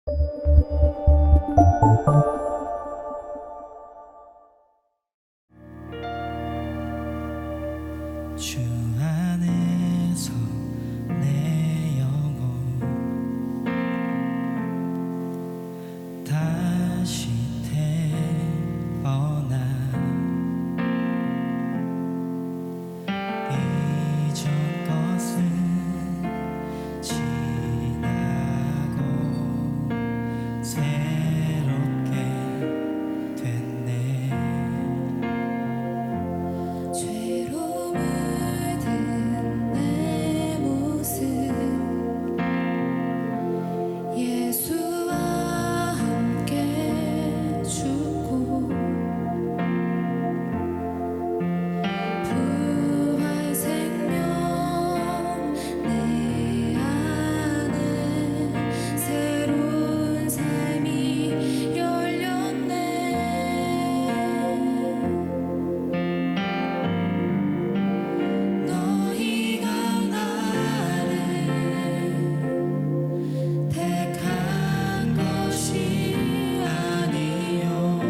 주 안에서 내 영혼 다시 태어나 이전 것은 지나고 새롭게 됐네. 죄로 물든 내 모습 예수와 함께 죽고 부활 생명 내 안에 새로운 삶이 열렸네. 너희가 나를 택한 것이 아니요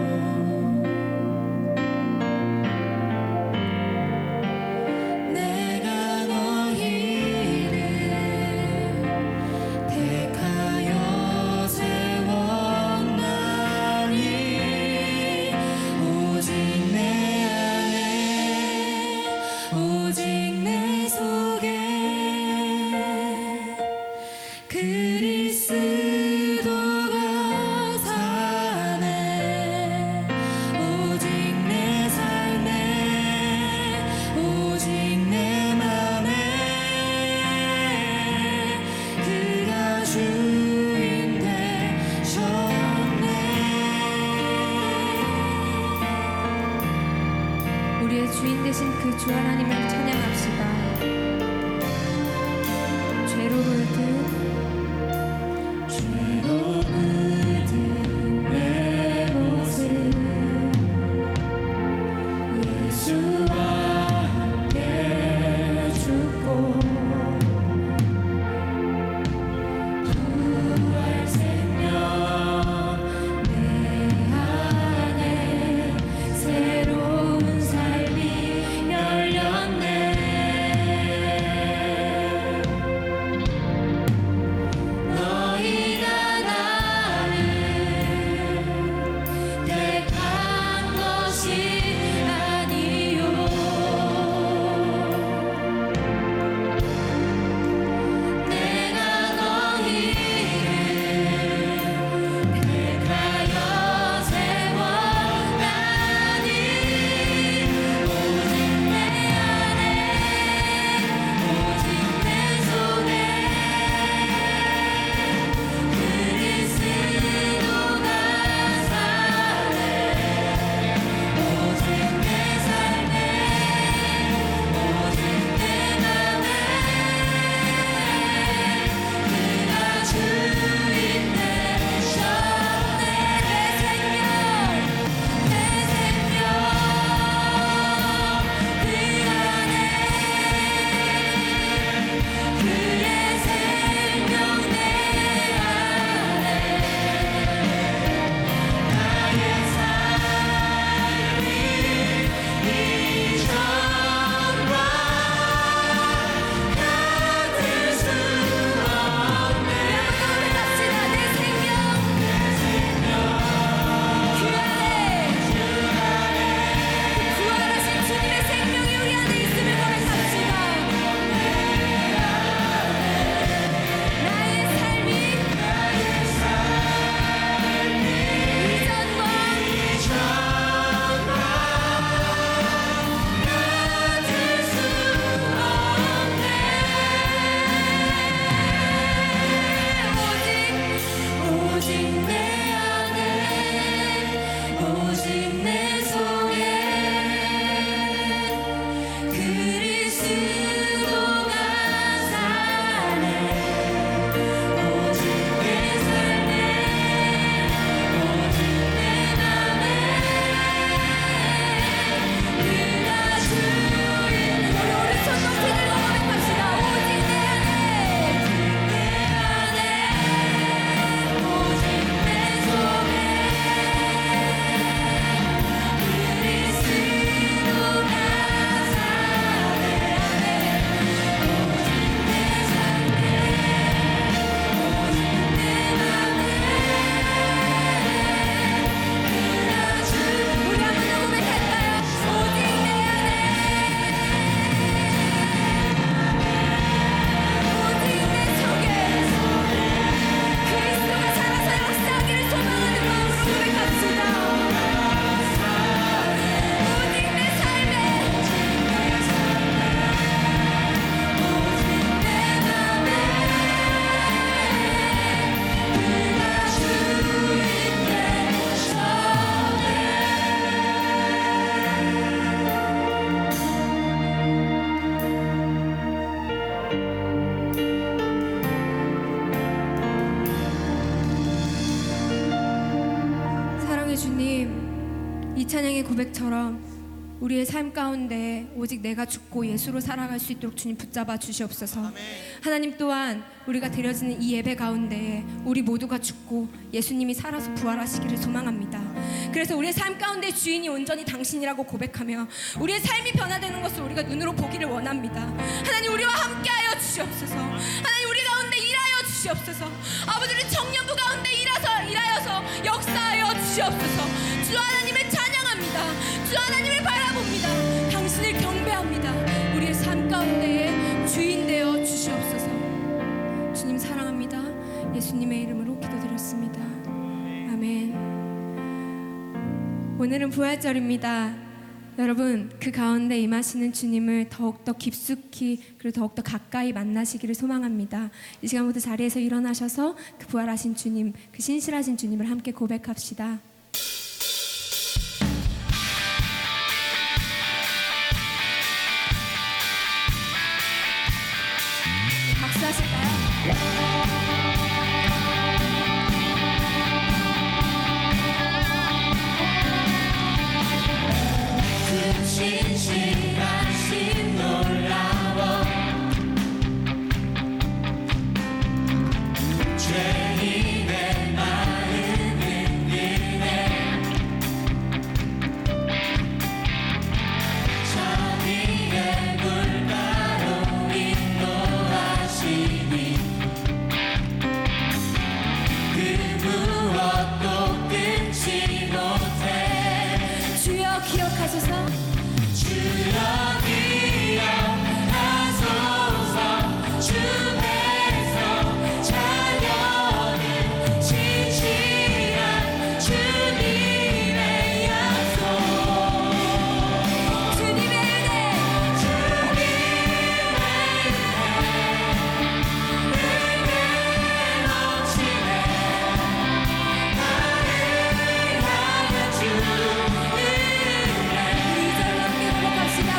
내가 너희를 택하여 세웠나니 오직 내 안에 오직 내 속에 그리스도가 사네. 오직 내 삶에 오직 내 맘에 그가 주인 되셨네. 우리의 주인 되신 그 주 하나님을 찬양합시다. 죄로 물든 내 모습 예수와 함께 죽고 부활 생명 내 안에 새로운 삶이 열렸네. 사랑의 주님, 이 찬양의 고백처럼 우리의 삶 가운데 오직 내가 죽고 예수로 살아갈 수 있도록 주님 붙잡아 주시옵소서. 하나님 또한 우리가 드려지는 이 예배 가운데 우리 모두가 죽고 예수님이 살아서 부활하시기를 소망합니다. 그래서 우리의 삶 가운데 주인이 온전히 당신이라고 고백하며 우리의 삶이 변화되는 것을 우리가 눈으로 보기를 원합니다. 하나님, 우리와 함께하여 주시옵소서. 하나님, 우리 가운데 일하여 주시옵소서. 아버지, 우리 청년부 가운데 일하여서 역사하여 주시옵소서. 주 하나님을 찬양합니다. 주 하나님을 바라봅니다. 당신을 경배합니다. 우리의 삶 가운데 주인 되어 주시옵소서. 주님 사랑합니다. 예수님의 이름으로 기도드렸습니다. 아멘. 오늘은 부활절입니다. 여러분, 그 가운데 임하시는 주님을 더욱더 깊숙이 그리고 더욱더 가까이 만나시기를 소망합니다. 이 시간부터 자리에서 일어나셔서 그 부활하신 주님, 그 신실하신 주님을 함께 고백합시다. 박수 하실까요? 신실하신 놀라워 죄인의 마음은 은혜 정의의 물가로 인도하시니 그 무엇도 끊지 못해. 주여 기억하소서. 주여 기억하소서. 주께서 자녀는 진실한 주님의 약속. 주님의 은혜, 은혜 넘치네. 나를 향한 주 은혜. 우리 이제로 함께 고백합시다.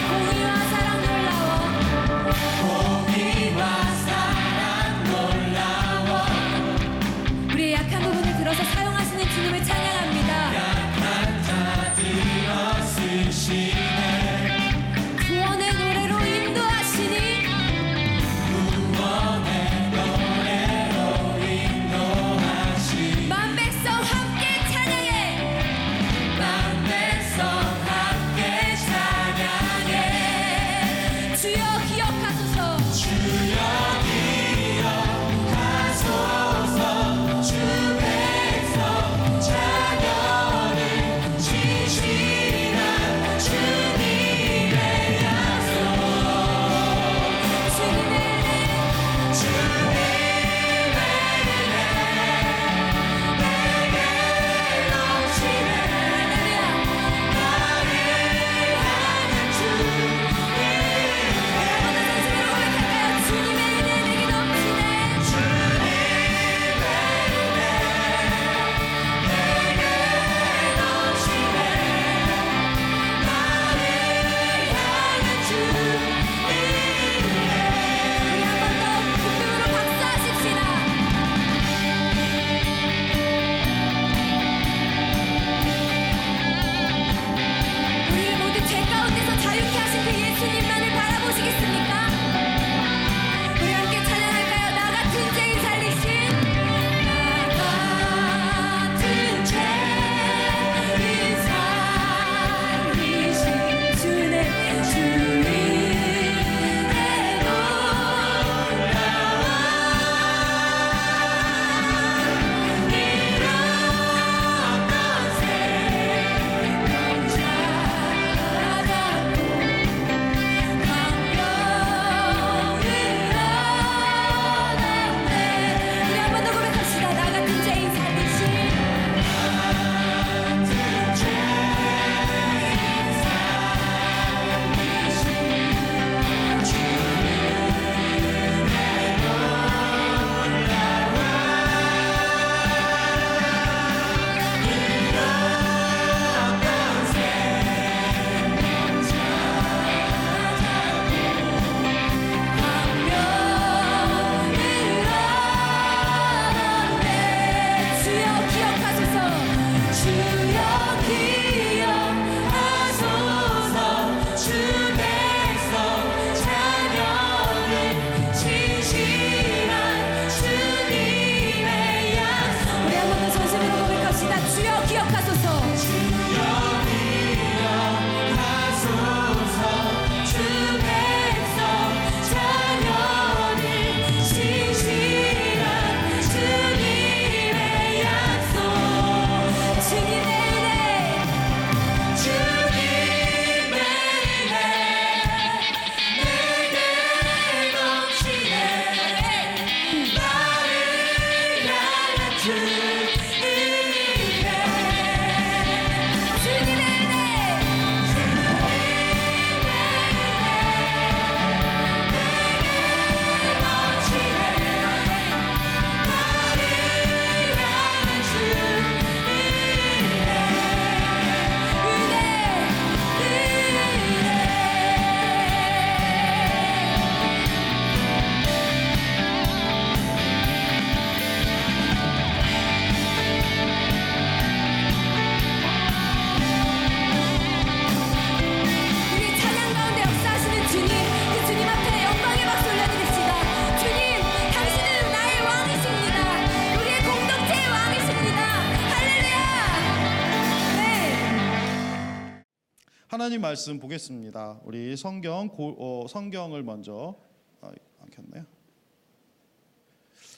하나님 말씀 보겠습니다. 우리 성경을 먼저 안 켰나요?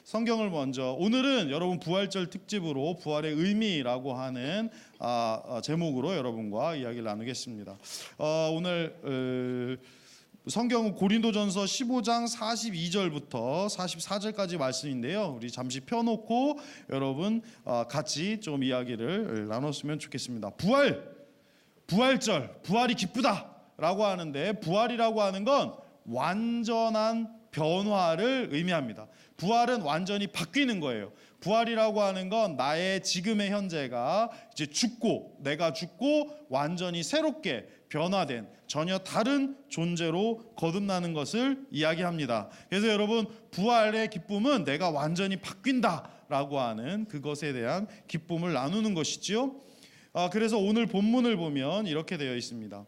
성경을 먼저, 오늘은 여러분 부활절 특집으로 부활의 의미라고 하는 제목으로 여러분과 이야기를 나누겠습니다. 오늘 성경은 고린도전서 15장 42절부터 44절까지 말씀인데요. 우리 잠시 펴놓고 여러분 같이 좀 이야기를 나눴으면 좋겠습니다. 부활절, 부활이 기쁘다라고 하는데, 부활이라고 하는 건 완전한 변화를 의미합니다. 부활은 완전히 바뀌는 거예요. 부활이라고 하는 건 나의 지금의 현재가 이제 내가 죽고 완전히 새롭게 변화된 전혀 다른 존재로 거듭나는 것을 이야기합니다. 그래서 여러분, 부활의 기쁨은 내가 완전히 바뀐다라고 하는 그것에 대한 기쁨을 나누는 것이지요. 그래서 오늘 본문을 보면 이렇게 되어 있습니다.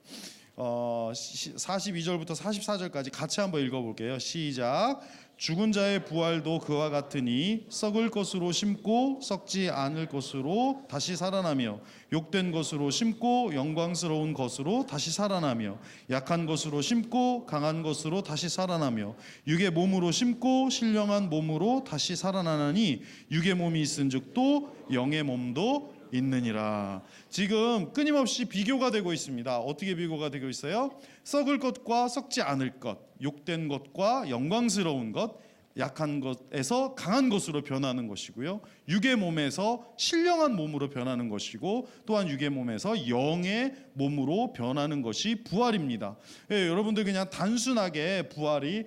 42절부터 44절까지 같이 한번 읽어볼게요. 시작. 죽은 자의 부활도 그와 같으니 썩을 것으로 심고 썩지 않을 것으로 다시 살아나며, 욕된 것으로 심고 영광스러운 것으로 다시 살아나며, 약한 것으로 심고 강한 것으로 다시 살아나며, 육의 몸으로 심고 신령한 몸으로 다시 살아나나니, 육의 몸이 있은즉 또 영의 몸도 있느니라. 지금 끊임없이 비교가 되고 있습니다. 어떻게 비교가 되고 있어요? 썩을 것과 썩지 않을 것, 욕된 것과 영광스러운 것, 약한 것에서 강한 것으로 변하는 것이고요, 육의 몸에서 신령한 몸으로 변하는 것이고, 또한 육의 몸에서 영의 몸으로 변하는 것이 부활입니다. 여러분들 그냥 단순하게 부활이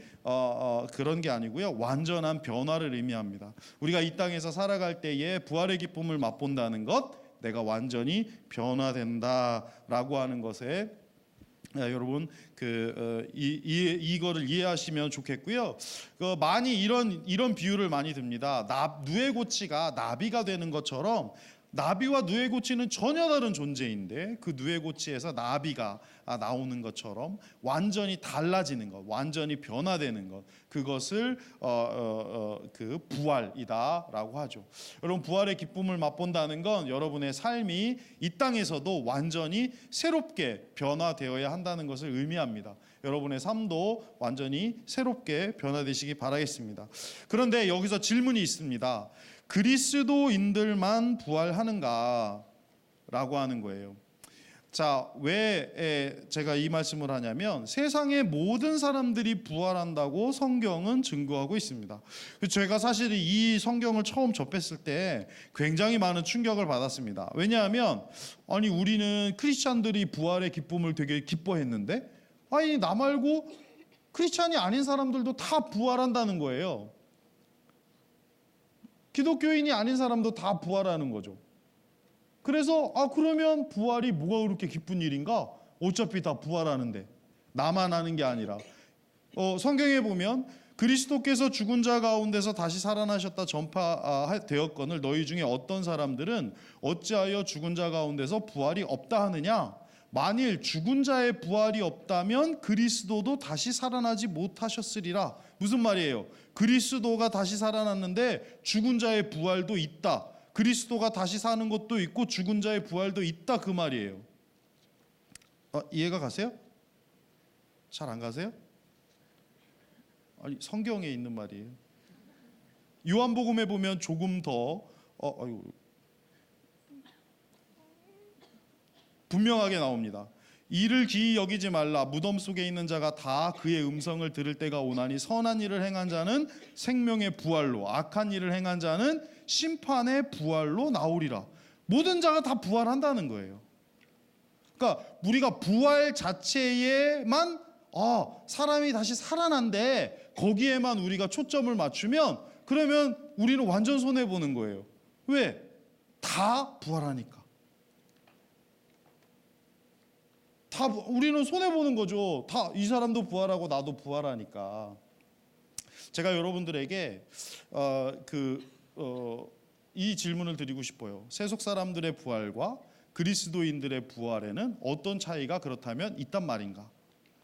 그런 게 아니고요, 완전한 변화를 의미합니다. 우리가 이 땅에서 살아갈 때에 부활의 기쁨을 맛본다는 것, 내가 완전히 변화된다라고 하는 것에 여러분 이거를 이해하시면 좋겠고요. 많이 이런 비유를 많이 듭니다. 누에고치가 나비가 되는 것처럼, 나비와 누에고치는 전혀 다른 존재인데 그 누에고치에서 나비가 나오는 것처럼 완전히 달라지는 것, 완전히 변화되는 것, 그것을 그 부활이다라고 하죠. 여러분, 부활의 기쁨을 맛본다는 건 여러분의 삶이 이 땅에서도 완전히 새롭게 변화되어야 한다는 것을 의미합니다. 여러분의 삶도 완전히 새롭게 변화되시기 바라겠습니다. 그런데 여기서 질문이 있습니다. 그리스도인들만 부활하는가? 라고 하는 거예요. 자, 왜 제가 이 말씀을 하냐면, 세상의 모든 사람들이 부활한다고 성경은 증거하고 있습니다. 제가 사실 이 성경을 처음 접했을 때 굉장히 많은 충격을 받았습니다. 왜냐하면 아니, 우리는 크리스찬들이 부활의 기쁨을 되게 기뻐했는데, 아니, 나 말고 크리스찬이 아닌 사람들도 다 부활한다는 거예요. 기독교인이 아닌 사람도 다 부활하는 거죠. 그래서 그러면 부활이 뭐가 그렇게 기쁜 일인가? 어차피 다 부활하는데, 나만 하는 게 아니라, 성경에 보면 그리스도께서 죽은 자 가운데서 다시 살아나셨다 전파되었거늘 너희 중에 어떤 사람들은 어찌하여 죽은 자 가운데서 부활이 없다 하느냐? 만일 죽은 자의 부활이 없다면 그리스도도 다시 살아나지 못하셨으리라. 무슨 말이에요? 그리스도가 다시 살아났는데 죽은 자의 부활도 있다. 그리스도가 다시 사는 것도 있고 죽은 자의 부활도 있다, 그 말이에요. 이해가 가세요? 잘 안 가세요? 아니, 성경에 있는 말이에요. 요한복음에 보면 조금 더 분명하게 나옵니다. 이를 기이 여기지 말라. 무덤 속에 있는 자가 다 그의 음성을 들을 때가 오나니, 선한 일을 행한 자는 생명의 부활로, 악한 일을 행한 자는 심판의 부활로 나오리라. 모든 자가 다 부활한다는 거예요. 그러니까 우리가 부활 자체에만 사람이 다시 살아난데 거기에만 우리가 초점을 맞추면, 그러면 우리는 완전 손해보는 거예요. 왜? 다 부활하니까. 우리는 손해보는 거죠. 다 이 사람도 부활하고 나도 부활하니까. 제가 여러분들에게 이 질문을 드리고 싶어요. 세속 사람들의 부활과 그리스도인들의 부활에는 어떤 차이가 그렇다면 있단 말인가?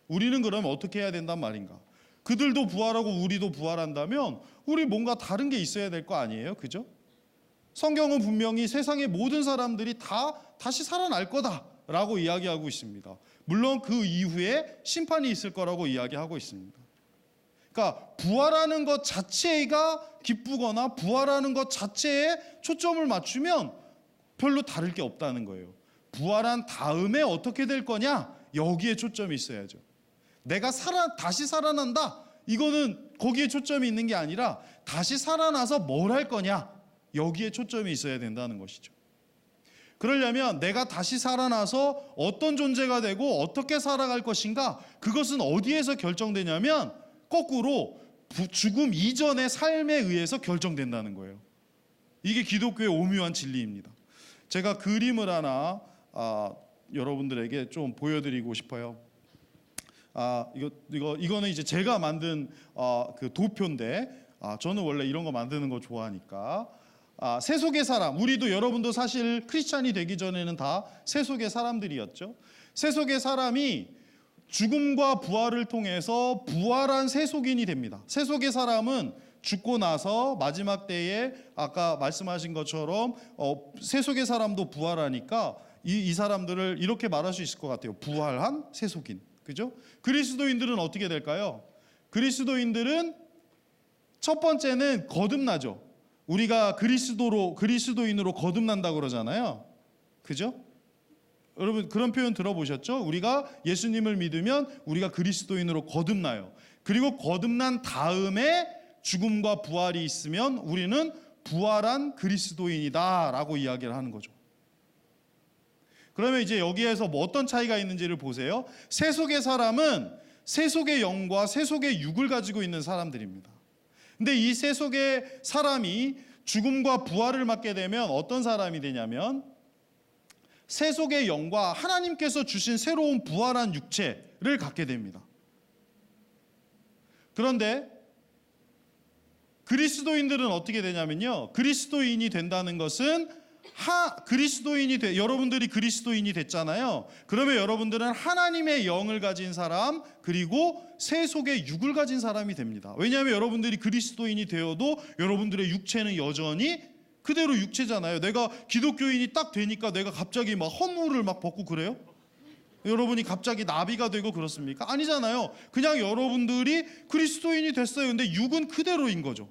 우리는 그러면 어떻게 해야 된단 말인가? 그들도 부활하고 우리도 부활한다면 우리 뭔가 다른 게 있어야 될 거 아니에요? 그죠? 성경은 분명히 세상의 모든 사람들이 다 다시 살아날 거다 라고 이야기하고 있습니다. 물론 그 이후에 심판이 있을 거라고 이야기하고 있습니다. 그러니까 부활하는 것 자체가 기쁘거나 부활하는 것 자체에 초점을 맞추면 별로 다를 게 없다는 거예요. 부활한 다음에 어떻게 될 거냐? 여기에 초점이 있어야죠. 내가 다시 살아난다. 이거는 거기에 초점이 있는 게 아니라 다시 살아나서 뭘 할 거냐? 여기에 초점이 있어야 된다는 것이죠. 그러려면 내가 다시 살아나서 어떤 존재가 되고 어떻게 살아갈 것인가? 그것은 어디에서 결정되냐면 거꾸로 죽음 이전의 삶에 의해서 결정된다는 거예요. 이게 기독교의 오묘한 진리입니다. 제가 그림을 하나 여러분들에게 좀 보여드리고 싶어요. 이거는 이제 제가 만든 그 도표인데 저는 원래 이런 거 만드는 거 좋아하니까 세속의 사람, 우리도 여러분도 사실 크리스찬이 되기 전에는 다 세속의 사람들이었죠. 세속의 사람이 죽음과 부활을 통해서 부활한 세속인이 됩니다. 세속의 사람은 죽고 나서 마지막 때에 아까 말씀하신 것처럼 세속의 사람도 부활하니까 이 사람들을 이렇게 말할 수 있을 것 같아요. 부활한 세속인. 그죠? 그리스도인들은 어떻게 될까요? 그리스도인들은 첫 번째는 거듭나죠. 우리가 그리스도인으로 거듭난다고 그러잖아요. 그죠? 여러분 그런 표현 들어보셨죠? 우리가 예수님을 믿으면 우리가 그리스도인으로 거듭나요. 그리고 거듭난 다음에 죽음과 부활이 있으면 우리는 부활한 그리스도인이다라고 이야기를 하는 거죠. 그러면 이제 여기에서 뭐 어떤 차이가 있는지를 보세요. 세속의 사람은 세속의 영과 세속의 육을 가지고 있는 사람들입니다. 근데 이 세속의 사람이 죽음과 부활을 맞게 되면 어떤 사람이 되냐면 세속의 영과 하나님께서 주신 새로운 부활한 육체를 갖게 됩니다. 그런데 그리스도인들은 어떻게 되냐면요. 그리스도인이 된다는 것은 여러분들이 그리스도인이 됐잖아요. 그러면 여러분들은 하나님의 영을 가진 사람 그리고 세속의 육을 가진 사람이 됩니다. 왜냐하면 여러분들이 그리스도인이 되어도 여러분들의 육체는 여전히 그대로 육체잖아요. 내가 기독교인이 딱 되니까 내가 갑자기 막 허물을 막 벗고 그래요? 여러분이 갑자기 나비가 되고 그렇습니까? 아니잖아요. 그냥 여러분들이 그리스도인이 됐어요. 근데 육은 그대로인 거죠.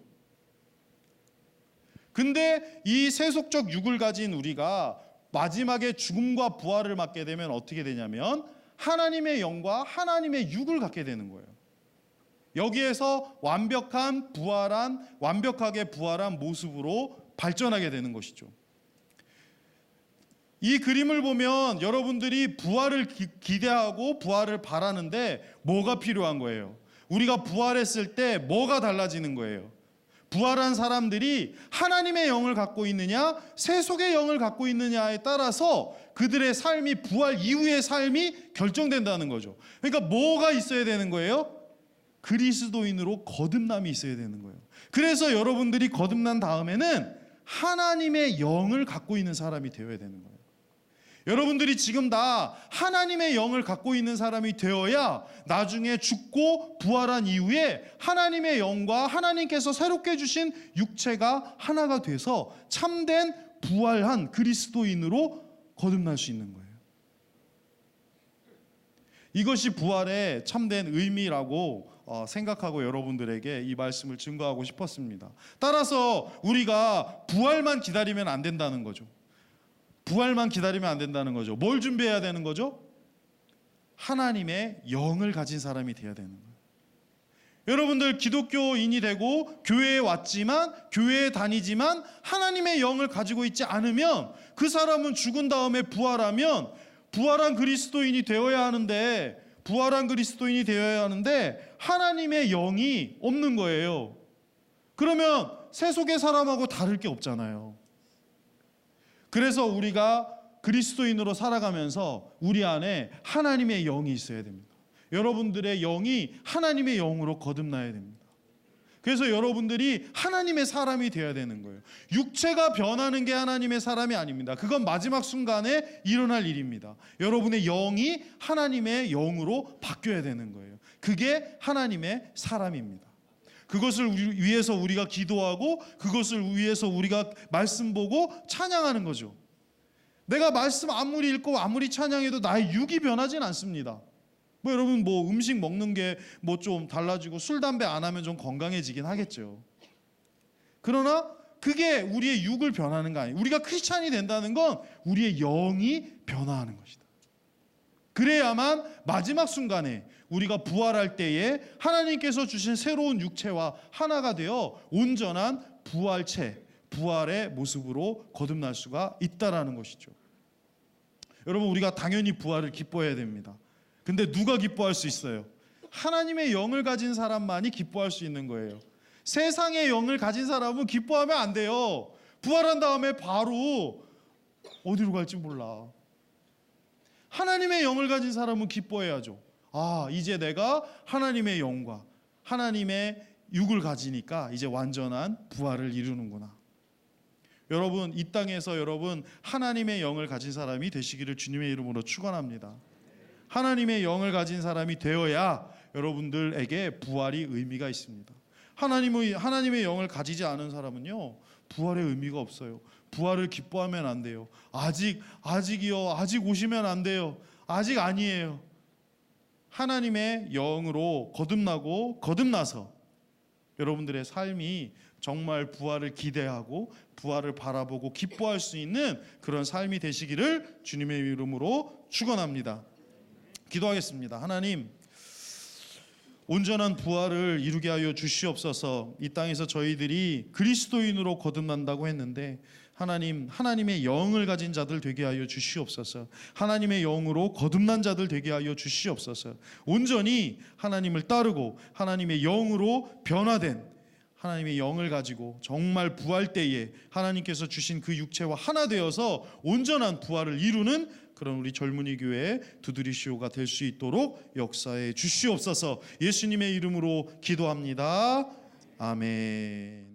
근데 이 세속적 육을 가진 우리가 마지막에 죽음과 부활을 맞게 되면 어떻게 되냐면 하나님의 영과 하나님의 육을 갖게 되는 거예요. 여기에서 완벽하게 부활한 모습으로 발전하게 되는 것이죠. 이 그림을 보면 여러분들이 부활을 기대하고 부활을 바라는데 뭐가 필요한 거예요? 우리가 부활했을 때 뭐가 달라지는 거예요? 부활한 사람들이 하나님의 영을 갖고 있느냐 세속의 영을 갖고 있느냐에 따라서 그들의 삶이 부활 이후의 삶이 결정된다는 거죠. 그러니까 뭐가 있어야 되는 거예요? 그리스도인으로 거듭남이 있어야 되는 거예요. 그래서 여러분들이 거듭난 다음에는 하나님의 영을 갖고 있는 사람이 되어야 되는 거예요. 여러분들이 지금 다 하나님의 영을 갖고 있는 사람이 되어야 나중에 죽고 부활한 이후에 하나님의 영과 하나님께서 새롭게 주신 육체가 하나가 돼서 참된 부활한 그리스도인으로 거듭날 수 있는 거예요. 이것이 부활의 참된 의미라고 생각하고 여러분들에게 이 말씀을 증거하고 싶었습니다. 따라서 우리가 부활만 기다리면 안 된다는 거죠. 부활만 기다리면 안 된다는 거죠. 뭘 준비해야 되는 거죠? 하나님의 영을 가진 사람이 되어야 되는 거예요. 여러분들 기독교인이 되고 교회에 왔지만 교회에 다니지만 하나님의 영을 가지고 있지 않으면 그 사람은 죽은 다음에 부활하면 부활한 그리스도인이 되어야 하는데 하나님의 영이 없는 거예요. 그러면 세속의 사람하고 다를 게 없잖아요. 그래서 우리가 그리스도인으로 살아가면서 우리 안에 하나님의 영이 있어야 됩니다. 여러분들의 영이 하나님의 영으로 거듭나야 됩니다. 그래서 여러분들이 하나님의 사람이 되어야 되는 거예요. 육체가 변하는 게 하나님의 사람이 아닙니다. 그건 마지막 순간에 일어날 일입니다. 여러분의 영이 하나님의 영으로 바뀌어야 되는 거예요. 그게 하나님의 사람입니다. 그것을 위해서 우리가 기도하고 그것을 위해서 우리가 말씀 보고 찬양하는 거죠. 내가 말씀 아무리 읽고 아무리 찬양해도 나의 육이 변하진 않습니다. 뭐 여러분 뭐 음식 먹는 게 뭐 좀 달라지고 술 담배 안 하면 좀 건강해지긴 하겠죠. 그러나 그게 우리의 육을 변하는 거 아니에요. 우리가 크리스찬이 된다는 건 우리의 영이 변화하는 것이다. 그래야만 마지막 순간에 우리가 부활할 때에 하나님께서 주신 새로운 육체와 하나가 되어 온전한 부활체, 부활의 모습으로 거듭날 수가 있다라는 것이죠. 여러분 우리가 당연히 부활을 기뻐해야 됩니다. 근데 누가 기뻐할 수 있어요? 하나님의 영을 가진 사람만이 기뻐할 수 있는 거예요. 세상의 영을 가진 사람은 기뻐하면 안 돼요. 부활한 다음에 바로 어디로 갈지 몰라. 하나님의 영을 가진 사람은 기뻐해야죠. 아, 이제 내가 하나님의 영과 하나님의 육을 가지니까 이제 완전한 부활을 이루는구나. 여러분 이 땅에서 여러분 하나님의 영을 가진 사람이 되시기를 주님의 이름으로 축원합니다. 하나님의 영을 가진 사람이 되어야 여러분들에게 부활이 의미가 있습니다. 하나님의 영을 가지지 않은 사람은요 부활의 의미가 없어요. 부활을 기뻐하면 안 돼요. 아직이요. 아직 오시면 안 돼요. 아직 아니에요. 하나님의 영으로 거듭나서 여러분들의 삶이 정말 부활을 기대하고 부활을 바라보고 기뻐할 수 있는 그런 삶이 되시기를 주님의 이름으로 축원합니다. 기도하겠습니다. 하나님, 온전한 부활을 이루게 하여 주시옵소서. 이 땅에서 저희들이 그리스도인으로 거듭난다고 했는데 하나님, 하나님의 영을 가진 자들 되게 하여 주시옵소서. 하나님의 영으로 거듭난 자들 되게 하여 주시옵소서. 온전히 하나님을 따르고 하나님의 영으로 변화된 하나님의 영을 가지고 정말 부활 때에 하나님께서 주신 그 육체와 하나 되어서 온전한 부활을 이루는 그런 우리 젊은이 교회 두드리시오가 될 수 있도록 역사해 주시옵소서. 예수님의 이름으로 기도합니다. 아멘.